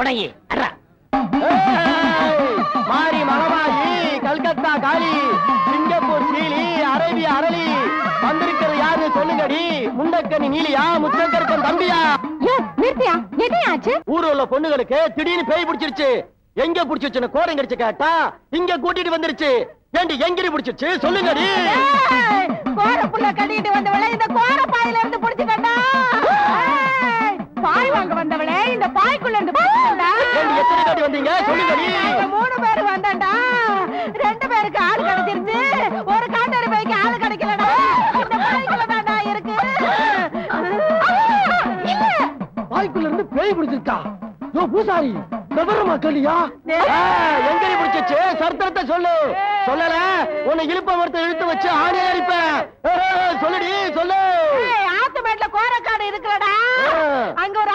உடையே அறா மாரி மகமாயி கல்கத்தா காளி Singapore சீலி Arabia அரளி வந்திருக்கிறது யாரு சொல்லுங்கடி முண்டக்கனி நீலியா முத்தக்கருப்பன் தம்பியா நிறுத்தியா எதையாச்சு ஊர்ல உள்ள பொண்ணுகளுக்கு திடீர்னு பேய் பிடிச்சிருச்சு எங்க பிடிச்சிருச்சுன்னு கோரம் கடிச்சு கேட்டா இங்க கூட்டிட்டு வந்துருச்சு ஏண்டி எங்கிரி பிடிச்சிருச்சு சொல்லுங்கடி கோர புள்ள கட்டிட்டு வந்தவளே இந்த கோர பாயில இருந்து புடிச்சுக்கண்டா பாய் வாங்க வந்தவளே இந்த பாய்க்குள்ள இருந்து புடிச்சுக்கண்டா ஏண்டி எத்தனை காட்டி வந்தீங்க சொல்லுங்கடி 3 பேர் வந்தண்டா 2 பேருக்கு ஆள் கிடைச்சிருச்சு ஒரு காட்டரி பைக்கு ஆள் கிடைக்கலடா இந்த பாய்க்குள்ள தான்டா இருக்கு இல்ல பாய்க்குள்ள இருந்து பேய் பிடிச்சிருக்கா யோ பூசாரி விவரமா கேளியா எங்கடி பிடிச்சிச்சு சரித்திரத்தை சொல்லு சொல்லல உன்னை இழுப்ப மரத்தை இழுத்து வச்சு ஆணி அடிப்பேன் சொல்லுடி சொல்லு ஆத்து மேட்ல கோரக்காடு இருக்குலடா அங்க ஒரு